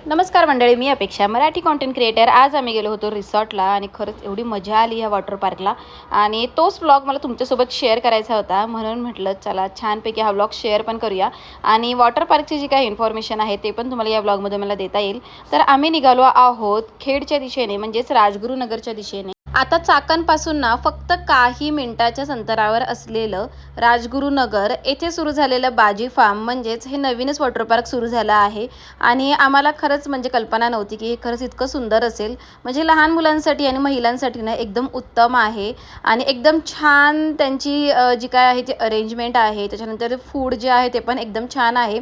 नमस्कार मंडळी, मी अपेक्षा मराठी कॉन्टेंट क्रिएटर. आज आम्ही गेलो होतो रिसॉर्टला आणि खरंच एवढी मजा आली ह्या वॉटर पार्कला. आणि तोच व्लॉग मला तुमच्यासोबत शेअर करायचा होता, म्हणून म्हटलं चला छानपैकी हा व्लॉग शेअर पण करूया. आणि वॉटर पार्कची जी काही इन्फॉर्मेशन आहे ते पण तुम्हाला या व्लॉगमध्ये मला देता येईल. तर आम्ही निघालो आहोत खेडच्या दिशेने, म्हणजेच राजगुरुनगरच्या दिशेने. आता चाकणपासून ना फक्त काही मिनिटाच्याच अंतरावर असलेलं राजगुरुनगर येथे सुरू झालेलं बाजी फार्म, म्हणजेच हे नवीनच वॉटर पार्क सुरू झालं आहे. आणि आम्हाला खरंच म्हणजे कल्पना नव्हती की हे खरंच इतकं सुंदर असेल. म्हणजे लहान मुलांसाठी आणि महिलांसाठी ना एकदम उत्तम आहे. आणि एकदम छान त्यांची जी काय आहे ती अरेंजमेंट आहे. त्याच्यानंतर फूड जे आहे ते पण एकदम छान आहे.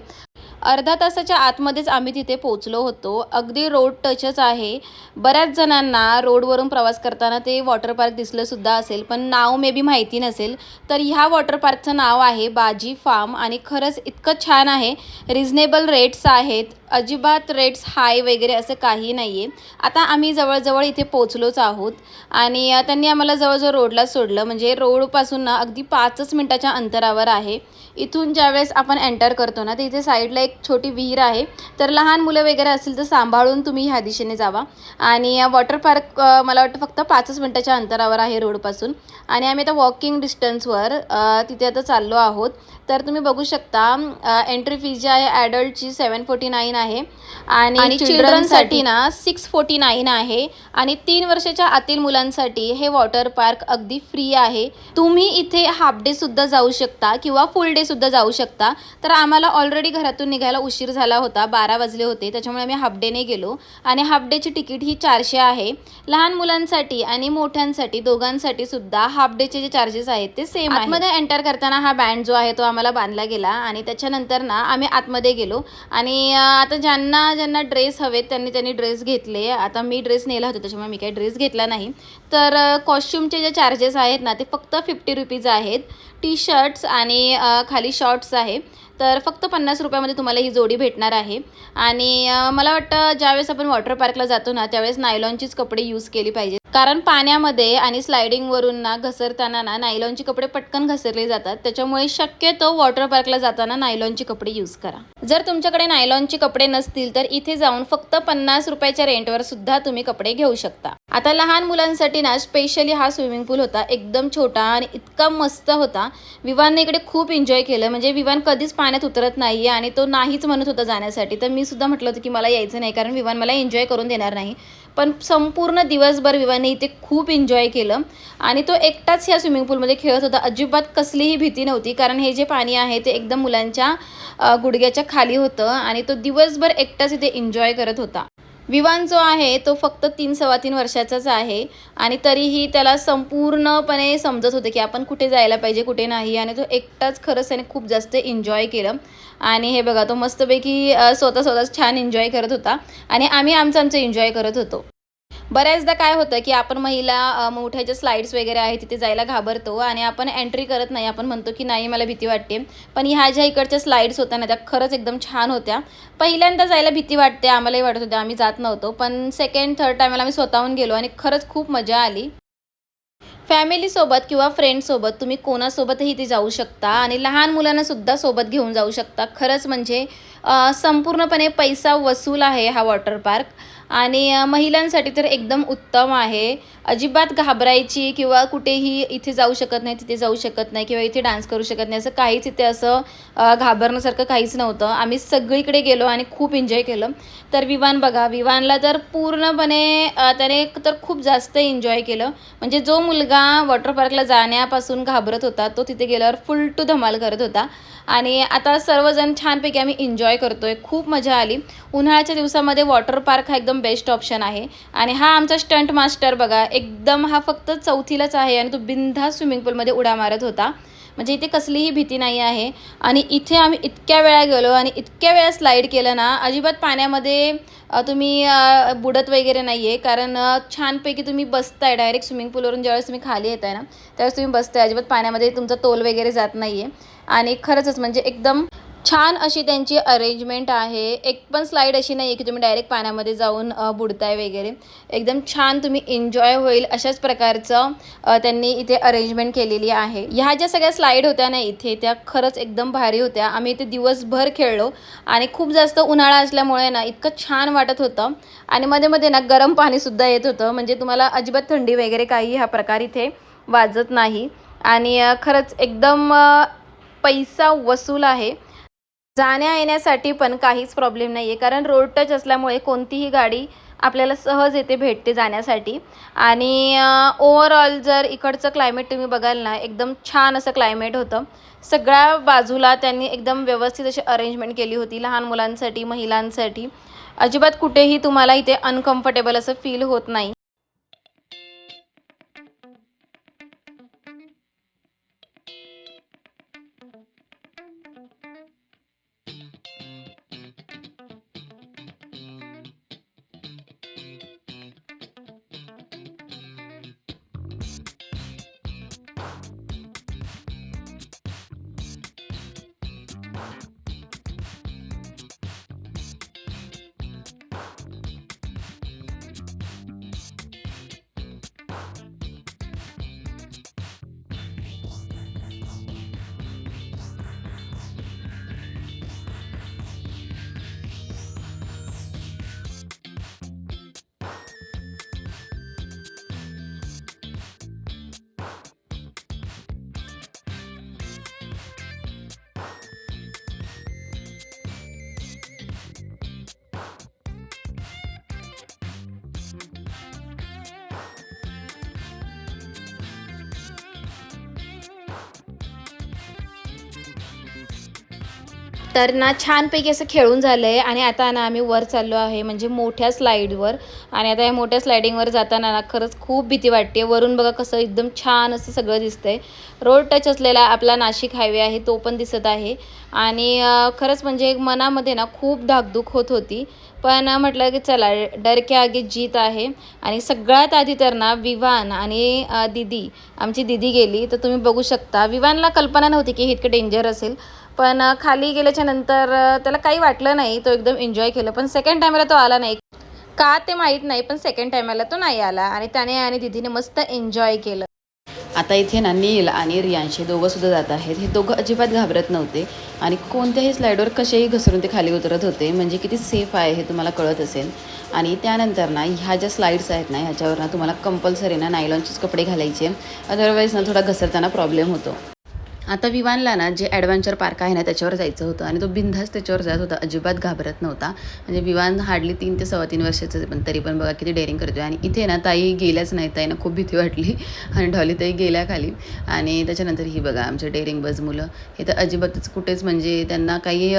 अर्धा तासाच्या आतमध्येच आम्ही तिथे पोहोचलो होतो. अगदी रोड टचच आहे. बऱ्याच जणांना रोडवरून प्रवास करताना ते वॉटर पार्क दिसलंसुद्धा असेल, पण नाव मे बी माहिती नसेल. तर ह्या वॉटर पार्कचं नाव आहे बाजी फार्म आणि खरंच इतकं छान आहे. रिजनेबल रेट्स आहेत, अजिबात रेट्स हाय वगैरे असं काही नाही आहे. आता आम्ही जवळजवळ इथे पोहोचलोच आहोत आणि त्यांनी आम्हाला जवळजवळ रोडला सोडलं. म्हणजे रोडपासून ना अगदी 5च मिनिटाच्या अंतरावर आहे. इथून ज्यावेळेस आपण एंटर करतो ना, तर इथे साईडला एक छोटी विहीर आहे. तर लहान मुलं वगैरे असतील तर सांभाळून तुम्ही ह्या दिशेने जावा. आणि वॉटर पार्क मला वाटतं फक्त 5च मिनिटाच्या अंतरावर आहे रोडपासून. आणि आम्ही आता वॉकिंग डिस्टन्सवर तिथे आता चाललो आहोत. तर तुम्ही बघू शकता एंट्री फी जी आहे ॲडल्टची 749 आहे आणि चिल्ड्रनसाठी ना 649 आहे. आणि 3 वर्षाच्या आतील मुलांसाठी हे वॉटर पार्क अगदी फ्री आहे. तुम्ही इथे हाफ डे सुद्धा जाऊ शकता किंवा फुल डे सुद्धा जाऊ शकता. तर आम्हाला ऑलरेडी घरातून निघायला उशीर झाला होता, 12 वाजले होते. त्याच्यामुळे आम्ही हाफ डेने गेलो आणि हाफ डेची तिकीट ही 400 आहे. लहान मुलांसाठी आणि मोठ्यांसाठी दोघांसाठी सुद्धा हाफ डेचे जे चार्जेस आहेत ते सेम आहे. आतमध्ये एंटर करताना हा बँड जो आहे तो आम्हाला बांधला गेला आणि त्याच्यानंतर ना आम्ही आतमध्ये गेलो. आणि आता ज्यांना ड्रेस हवेत त्यांनी ड्रेस घेतले. आता मी ड्रेस नेला होता त्याच्यामुळे मी काही ड्रेस घेतला नाही. तर कॉस्ट्युमचे जे चार्जेस आहेत ना ते फक्त 50 रुपीज आहेत. टी शर्ट्स आणि खाली शॉर्ट्स आहे. तर फक्त 50 रुपयामध्ये तुम्हाला ही जोडी भेटणार आहे. आणि मला वाटतं ज्यावेळेस आपण वॉटर पार्कला जातो ना त्यावेळेस नायलॉनचीच कपडे यूज केली पाहिजे. कारण पाण्यामध्ये आणि स्लायडिंगवरून ना घसरताना ना नायलॉनचे कपडे पटकन घसरले जातात. त्याच्यामुळे शक्यतो वॉटर पार्कला जाताना नायलॉनचे कपडे यूज करा. जर तुमच्याकडे नायलॉनचे कपडे नसतील तर इथे जाऊन फक्त 50 रुपयाच्या रेंटवर सुद्धा तुम्ही कपडे घेऊ शकता. आता लहान मुलांसाठी ना स्पेशली हा स्विमिंग पूल होता. एकदम छोटा आणि इतका मस्त होता. विवानने इकडे खूप एन्जॉय केलं. म्हणजे विवान कधीच पाण्यात उतरत नाही आणि तो नाहीच म्हणत होता जाण्यासाठी. तर मी सुद्धा म्हटलं होतं की मला यायचं नाही, कारण विवान मला एन्जॉय करून देणार नाही. पण संपूर्ण दिवसभर विवाने इथे खूप एन्जॉय केलं आणि तो एकटाच ह्या स्विमिंग पूलमध्ये खेळत होता. अजिबात कसलीही भीती नव्हती, कारण हे जे पाणी आहे ते एकदम मुलांच्या गुडघ्याच्या खाली होतं आणि तो दिवसभर एकटाच इथे एन्जॉय करत होता. विवान जो आहे तो फक्त 3-3.25 वर्षाचाच आहे आणि तरीही त्याला संपूर्णपणे समजत होतं की आपण कुठे जायला पाहिजे कुठे नाही. आणि तो एकटाच खरंच त्याने खूप जास्त एन्जॉय केलं. आणि हे बघा तो मस्तपैकी स्वतःच छान एन्जॉय करत होता आणि आम्ही आमचं एन्जॉय करत होतो. बऱ्याचदा काय होतं की आपण महिला मोठ्या ज्या स्लाईड्स वगैरे आहेत तिथे जायला घाबरतो आणि आपण एंट्री करत नाही. आपण म्हणतो की नाही मला भीती वाटते. पण ह्या ज्या इकडच्या स्लाईड्स होत्या ना त्या खरंच एकदम छान होत्या. पहिल्यांदा जायला भीती वाटते, आम्हालाही वाटत होतं, आम्ही जात नव्हतो. पण सेकंड थर्ड टायमाला आम्ही स्वतःहून गेलो आणि खरंच खूप मजा आली. फॅमिलीसोबत किंवा फ्रेंड्ससोबत तुम्ही कोणासोबतही इथे जाऊ शकता आणि लहान मुलांनासुद्धा सोबत घेऊन जाऊ शकता. खरंच म्हणजे संपूर्णपणे पैसा वसूल आहे हा वॉटर पार्क. आणि महिलांसाठी तर एकदम उत्तम आहे. अजिबात घाबरायची किंवा कुठेही इथे जाऊ शकत नाही तिथे जाऊ शकत नाही किंवा इथे डान्स करू शकत नाही असं काहीच इथे असं घाबरण्यासारखं काहीच नव्हतं. आम्ही सगळीकडे गेलो आणि खूप एन्जॉय केलं. तर विवान बघा, विवानला तर पूर्णपणे त्याने तर खूप जास्त एन्जॉय केलं. म्हणजे जो मुलगा वॉटर पार्कला जाण्यापासून घाबरत होता तो तिथे गेल्यावर फुल टू धमाल करत होता. आणि आता सर्वजण छानपैकी आम्ही एन्जॉय करतोय. खूप मजा आली. उन्हाळ्याच्या दिवसामध्ये वॉटर पार्क हा एकदम बेस्ट ऑप्शन आहे. आणि हा आमचा स्टंट मास्टर बघा, एकदम हा फक्त 4थीलाच आहे आणि तो बिनधास्त स्विमिंग पूलमध्ये उड्या मारत होता. म्हणजे इथे कसलीही भीती नाही आहे. आणि इथे आम्ही इतक्या वेळा गेलो आणि इतक्या वेळा स्लाईड केलं ना, अजिबात पाण्यामध्ये तुम्ही बुडत वगैरे नाही आहे. कारण छानपैकी तुम्ही बसताय डायरेक्ट स्विमिंग पूलवरून. ज्यावेळेस तुम्ही खाली येताय ना त्यावेळेस तुम्ही बसताय, अजिबात पाण्यामध्ये तुमचा तोल वगैरे जात नाही आहे. आणि खरंच म्हणजे एकदम छान अशी त्यांची अरेंजमेंट आहे. एक पण स्लाईड अशी नाही आहे की तुम्ही डायरेक्ट पाण्यामध्ये जाऊन बुडताय वगैरे. एकदम छान तुम्ही एन्जॉय होईल अशाच प्रकारचं त्यांनी इथे अरेंजमेंट केलेली आहे. ह्या ज्या सगळ्या स्लाईड होत्या ना इथे, त्या खरंच एकदम भारी होत्या. आम्ही इथे दिवसभर खेळलो आणि खूप जास्त उन्हाळा असल्यामुळे ना इतकं छान वाटत होतं आणि मध्ये-मध्ये ना गरम पाणीसुद्धा येत होतं. म्हणजे तुम्हाला अजिबात थंडी वगैरे काही हा प्रकार इथे वाजत नाही आणि खरंच एकदम पैसा वसूल आहे. जाण्या-येण्यासाठी पण काहीच प्रॉब्लेम नाही आहे. कारण रोड टच असल्यामुळे कोणतीही गाडी आपल्याला सहज येथे भेटते जाण्यासाठी आणि ओव्हरऑल जर इकडचं क्लायमेट तुम्ही बघाल ना, एकदम छान असं क्लायमेट होतं. सगळ्या बाजूला त्यांनी एकदम व्यवस्थित अशी अरेंजमेंट केली होती लहान मुलांसाठी, महिलांसाठी. अजिबात कुठेही तुम्हाला इथे अनकम्फर्टेबल असं फील होत नाही. तर ना छानपैकी असं खेळून झालं आहे आणि आता ना आम्ही वर चाललो आहे म्हणजे मोठ्या स्लाईडवर आणि आता या मोठ्या स्लायडिंगवर जाताना ना खरंच खूप भीती वाटते. वरून बघा कसं एकदम छान असं सगळं दिसतंय. रोड टच असलेला आपला नाशिक हायवे आहे तो पण दिसत आहे आणि खरंच म्हणजे मनामध्ये ना खूप धाकधूक होत होती. पण म्हटलं की चला डर के आगे जीत आहे आणि सगळ्यात आधी तर ना विवान आणि दीदी आमची दीदी गेली. तर तुम्ही बघू शकता विवानला कल्पना नव्हती की हे इतकं डेंजर असेल. पण खाली गेल्याच्या नंतर त्याला काही वाटलं नाही. तो एकदम एन्जॉय केलं. पण सेकंड टाईमला तो आला नाही. का ते माहीत नाही. पण सेकंड टाईमला तो नाही आला आणि त्याने आणि दीदीने मस्त एन्जॉय केलं. आता इथे ना नील आणि रियांश हे दोघंसुद्धा जात आहेत. हे दोघं अजिबात घाबरत नव्हते आणि कोणत्याही स्लाईडवर कसेही घसरून ते खाली उतरत होते. म्हणजे किती सेफ आहे हे तुम्हाला कळत असेल. आणि त्यानंतर ना ह्या ज्या स्लाईड्स आहेत ना ह्याच्यावर ना तुम्हाला कंपल्सरी ना नायलॉनचेच कपडे घालायचे. अदरवाईज ना थोडा घसरताना प्रॉब्लेम होतो. आता विवानला ना जे ॲडव्हेंचर पार्क आहे ना त्याच्यावर जायचं होतं आणि तो बिनधास्त त्याच्यावर जात होता. अजिबात घाबरत नव्हता. म्हणजे विवान हार्डली 3 ते 3.25 वर्षाचं आहे, पण तरी पण बघा किती डेअरिंग करतो आणि इथे ना ताई गेल्याच नाही. ताईंना खूप भीती वाटली आणि डॉली ताई गेल्या खाली आणि त्याच्यानंतर ही बघा आमचे डेअरिंग बज मुलं हे तर अजिबातच कुठेच म्हणजे त्यांना काही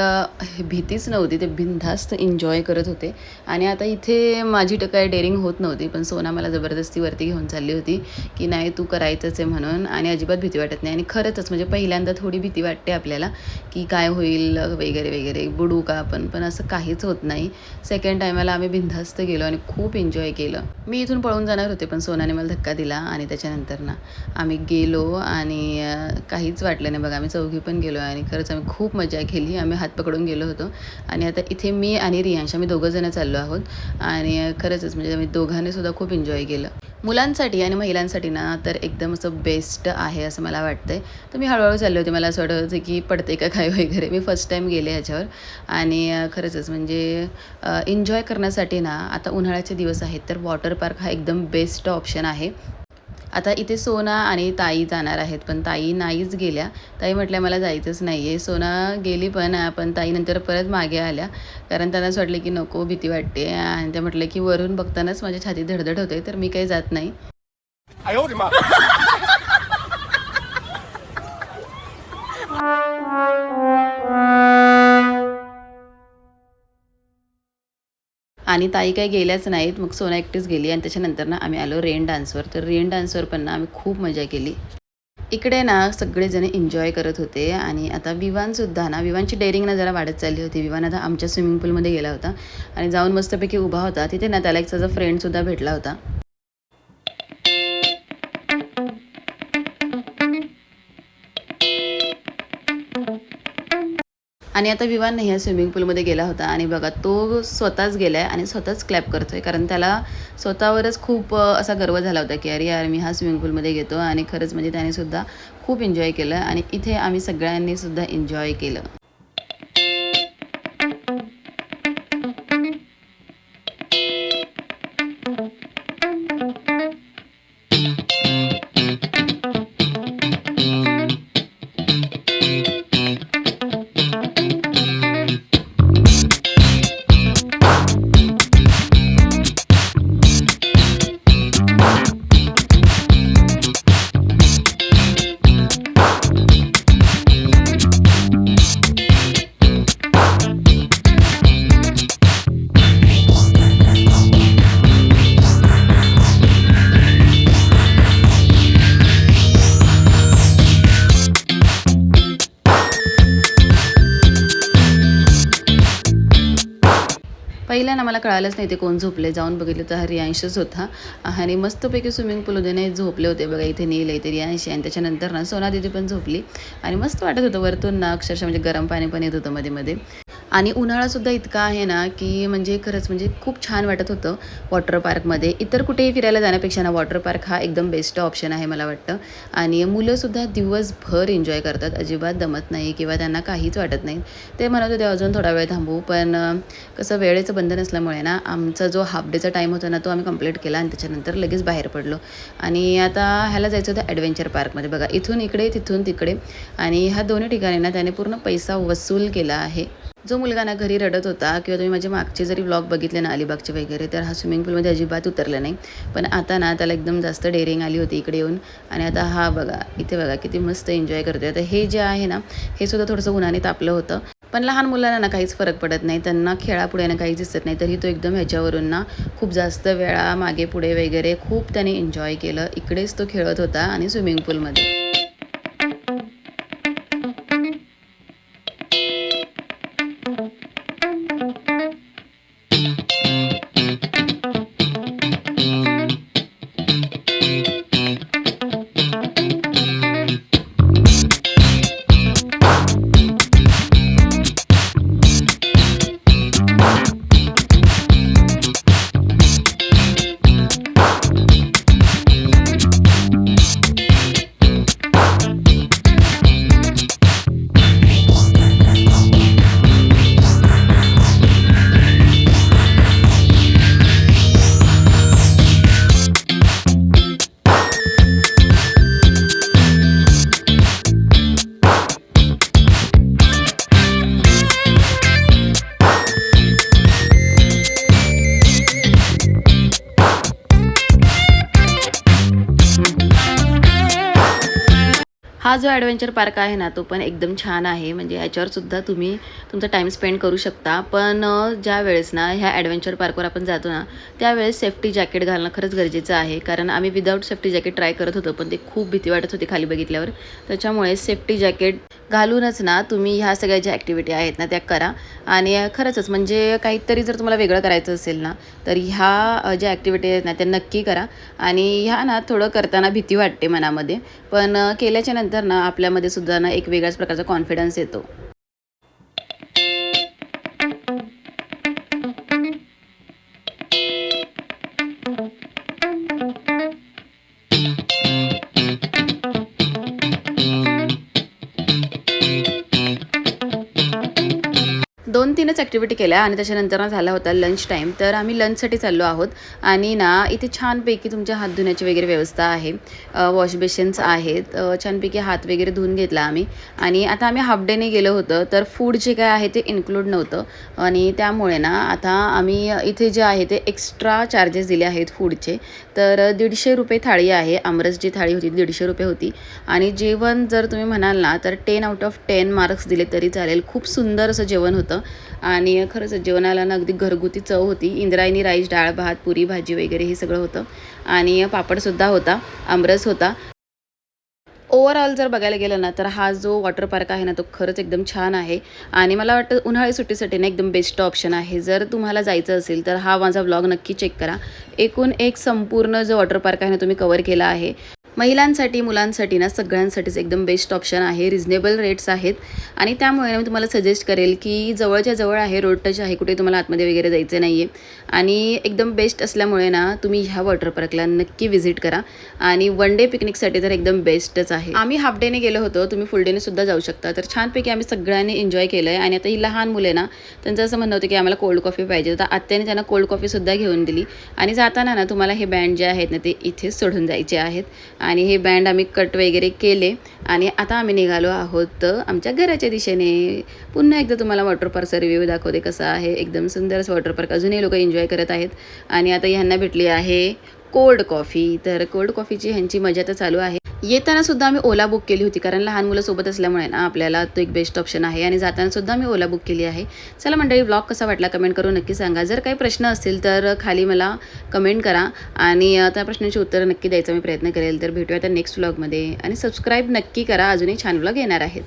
भीतीच नव्हती. ते बिनधास्त एन्जॉय करत होते आणि आता इथे माझी तर काही डेअरिंग होत नव्हती. पण सोना मला जबरदस्ती वरती घेऊन चालली होती की नाही तू करायचंच आहे म्हणून आणि अजिबात भीती वाटत नाही आणि खरंच म्हणजे पहिल्यांदा थोडी भीती वाटते आपल्याला की काय होईल वगैरे वगैरे बुडू का आपण पण असं काहीच होत नाही. सेकंड टायमाला आम्ही बिनधास्त गेलो आणि खूप एन्जॉय केलं. मी इथून पळून जाणार होते पण सोनाने मला धक्का दिला आणि त्याच्यानंतर ना आम्ही गेलो आणि काहीच वाटलं नाही बघा. आम्ही चौघी पण गेलो आणि खरंच आम्ही खूप मजा केली. आम्ही हात पकडून गेलो होतो आणि आता इथे मी आणि रियांश आम्ही दोघंजणं चाललो आहोत आणि खरंच म्हणजे आम्ही दोघांनी सुद्धा खूप एन्जॉय केलं. मुलांसाठी आणि महिलांसाठी ना तर एकदम असं बेस्ट आहे असं मला वाटतंय. तर मी हळूहळू चालले होते. मला असं वाटत होतं की पडते का काय वगैरे. मी फर्स्ट टाईम गेले ह्याच्यावर आणि खरंचच म्हणजे एन्जॉय करण्यासाठी ना आता उन्हाळ्याचे दिवस आहेत तर वॉटर पार्क हा एकदम बेस्ट ऑप्शन आहे. आता इथे सोना आणि ताई जाणार आहेत पण ताई नाहीच गेल्या. ताई म्हटल्या मला जायचंच नाही आहे. सोना गेली पण ताई नंतर परत मागे आल्या कारण त्यांना असं वाटलं की नको भीती वाटते आणि त्या म्हटलं की वरून बघतानाच माझी छाती धडधड होते तर मी काही जात नाही. आणि ताई काही गेल्याच नाहीत. मग सोना एकटीच गेली आणि त्याच्यानंतर ना आम्ही आलो रेन डान्सवर. तर रेन डान्सवर पण ना आम्ही खूप मजा केली. इकडे ना सगळेजण एन्जॉय करत होते आणि आता विवानसुद्धा ना विवानची डेअरिंग ना जरा वाढत चालली होती. विवान आता आमच्या स्विमिंग पूलमध्ये गेला होता आणि जाऊन मस्तपैकी उभा होता. तिथे ना त्याला एक त्याचा फ्रेंडसुद्धा भेटला होता. आणि आता विवान ह्या स्विमिंग पूलमध्ये गेला होता आणि बघा तो स्वतःच गेला आहे आणि स्वतःच क्लॅप करतो आहे, कारण त्याला स्वतःवरच खूप असा गर्व झाला होता की अरे यार मी हा स्विमिंग पूलमध्ये घेतो. आणि खरंच म्हणजे त्याने सुद्धा खूप एन्जॉय केलं आणि इथे आम्ही सगळ्यांनी सुद्धा एन्जॉय केलं. पहिला ना मला कळालंच नाही ते कोण झोपले. जाऊन बघितलं तर हा रियांशच होता आणि मस्तपैकी स्विमिंग पूलमध्ये नाही झोपले होते. बघा इथे नील आहे, ते रियांश आहे आणि त्याच्यानंतर ना सोना दीदी पण झोपली आणि मस्त वाटत होतं. वरतून ना अक्षरशः म्हणजे गरम पाणी पण येत होतं मध्ये मध्ये. आणि उन्हाळासुद्धा इतका आहे ना की म्हणजे खरंच म्हणजे खूप छान वाटत होतं वॉटर पार्कमध्ये. इतर कुठेही फिरायला जाण्यापेक्षा ना वॉटर पार्क हा एकदम बेस्ट ऑप्शन आहे मला वाटतं. आणि मुलंसुद्धा दिवसभर एन्जॉय करतात, अजिबात दमत नाही किंवा त्यांना काहीच वाटत नाही. ते म्हणत होते अजून थोडा वेळ थांबू, पण कसं वेळेचं बंधन असल्यामुळे ना आमचा जो हाफ डेचा टाईम होता ना तो आम्ही कंप्लीट केला आणि त्याच्यानंतर लगेच बाहेर पडलो. आणि आता ह्याला जायचं होतं ॲडव्हेंचर पार्कमध्ये. बघा इथून इकडे तिथून तिकडे आणि ह्या दोन्ही ठिकाणी ना त्याने पूर्ण पैसा वसूल केला आहे. जो मुलगा ना घरी रडत होता किंवा तुम्ही माझे मागचे जरी व्लॉग बघितले ना अलिबागचे वगैरे, तर हा स्विमिंग पूलमध्ये अजिबात उतरला नाही. पण आता ना त्याला एकदम जास्त डेअरिंग आली होती इकडे येऊन. आणि आता हा बघा इथे बघा किती मस्त एन्जॉय करतोय. आता हे जे आहे ना हे सुद्धा थोडंसं उन्हाने तापलं होतं, पण लहान मुलांना ना काहीच फरक पडत नाही, त्यांना खेळापुढे ना काहीच दिसत नाही. तरी तो एकदम ह्याच्यावरून ना खूप जास्त वेळा मागे पुढे वगैरे खूप त्याने एन्जॉय केलं. इकडेच तो खेळत होता आणि स्विमिंग पूलमध्ये. हा जो ॲडव्हेंचर पार्क आहे ना तो पण एकदम छान आहे. म्हणजे याच्यावरसुद्धा तुम्ही तुमचा टाईम स्पेंड करू शकता. पण ज्या वेळेस ना ह्या ॲडव्हेंचर पार्कवर आपण जातो ना त्यावेळेस सेफ्टी जॅकेट घालणं खरंच गरजेचं आहे. कारण आम्ही विदाऊट सेफ्टी जॅकेट ट्राय करत होतो, पण ते खूप भीती वाटत होती खाली बघितल्यावर. त्याच्यामुळे सेफ्टी जॅकेट घालूनच ना तुम्ही ह्या सगळ्या ज्या ॲक्टिव्हिटी आहेत ना त्या करा. आणि खरंचच म्हणजे काहीतरी जर तुम्हाला वेगळं करायचं असेल ना तर ह्या ज्या ॲक्टिव्हिटी आहेत ना त्या नक्की करा. आणि ह्या ना थोडं करताना भीती वाटते मनामध्ये, पण केल्याच्या नंतर ना आपल्यामध्ये सुद्धा ना एक वेगळ्याच प्रकारचा कॉन्फिडन्स येतो. दोन तीनच ॲक्टिव्हिटी केल्या आणि त्याच्यानंतर झाला होता लंच टाईम. तर आम्ही लंचसाठी चाललो आहोत आणि ना इथे छानपैकी तुमच्या हात धुण्याची वगैरे व्यवस्था आहे. वॉश बेसिन्स आहेत. छानपैकी हात वगैरे धुवून घेतला आम्ही. आणि आता आम्ही हाफ डेने गेलो होतं तर फूड जे काय आहे ते इन्क्लूड नव्हतं आणि त्यामुळे ना आता आम्ही इथे जे आहे ते एक्स्ट्रा चार्जेस दिले आहेत फूडचे. तर 150 रुपये थाळी आहे. आमरस जी थाळी होती 150 रुपये होती. आणि जेवण जर तुम्ही म्हणाल ना तर 10 आउट ऑफ 10 मार्क्स दिले तरी चालेल. खूप सुंदर असं जेवण होतं आणि खरंच जेवणाला ना अगदी घरगुती चव होती. इंद्रायणी राईस, डाळ भात, पुरी भाजी वगैरे हे सगळं होतं आणि पापडसुद्धा होता, आमरस होता. ओव्हरऑल जर बघायला गेलं ना तर हा जो वॉटर पार्क आहे ना तो खरंच एकदम छान आहे आणि मला वाटतं उन्हाळी सुट्टीसाठी ना एकदम बेस्ट ऑप्शन आहे. जर तुम्हाला जायचं असेल तर हा माझा व्लॉग नक्की चेक करा. एकूण एक संपूर्ण जो वॉटर पार्क आहे ना तुम्ही कवर केला आहे. महिलांसाठी मुलांसाठी ना सगळ्यांसाठीच एकदम बेस्ट ऑप्शन आहे. रिजनेबल रेट्स आहेत आणि त्यामुळे ना मी तुम्हाला सजेस्ट करेल की जवळच्या जवळ आहे, रोड टच आहे, कुठे तुम्हाला आतमध्ये वगैरे जायचं नाही आहे आणि एकदम बेस्ट असल्यामुळे ना तुम्ही ह्या वॉटर पार्कला नक्की व्हिजिट करा आणि वन डे पिकनिकसाठी तर एकदम बेस्टच आहे. आम्ही हाफ डेने गेलो होतो, तुम्ही फुल डेने सुद्धा जाऊ शकता. तर छानपैकी आम्ही सगळ्यांनी एन्जॉय केलं आहे आणि आता ही लहान मुले ना त्यांचं असं म्हणणं होतं की आम्हाला कोल्ड कॉफी पाहिजे, तर आत्याने त्यांना कोल्ड कॉफीसुद्धा घेऊन दिली आणि जाताना ना तुम्हाला हे बँड जे आहेत ना ते इथेच सोडून जायचे आहेत आणि हे बँड आम्ही कट वगैरे केले आणि आता आम्ही निघालो आहोत आमच्या घराच्या दिशेने. पुन्हा एकदा तुम्हाला वॉटर पार्कचा रिव्ह्यू दाखवते कसा आहे. एकदम सुंदरच वॉटर पार्क, अजूनही लोक एन्जॉय करत आहेत आणि आता ह्यांना भेटली आहे कोल्ड कॉफी. तर कोल्ड कॉफीची ह्यांची मजा तर चालू आहे. येताना सुद्धा आम्ही ओला बुक केली होती कारण लहान मुलं सोबत असल्यामुळे ना आपल्याला तो एक बेस्ट ऑप्शन आहे आणि जाताना सुद्धा आम्ही ओला बुक केली आहे. चला मंडळी, ब्लॉग कसा वाटला कमेंट करून नक्की सांगा. जर काही प्रश्न असतील तर खाली मला कमेंट करा आणि त्या प्रश्नांची उत्तरं नक्की द्यायचा मी प्रयत्न करेल. तर भेटूया आता नेक्स्ट व्लॉगमध्ये आणि सबस्क्राईब नक्की करा, अजूनही छान व्लॉग येणार आहेत.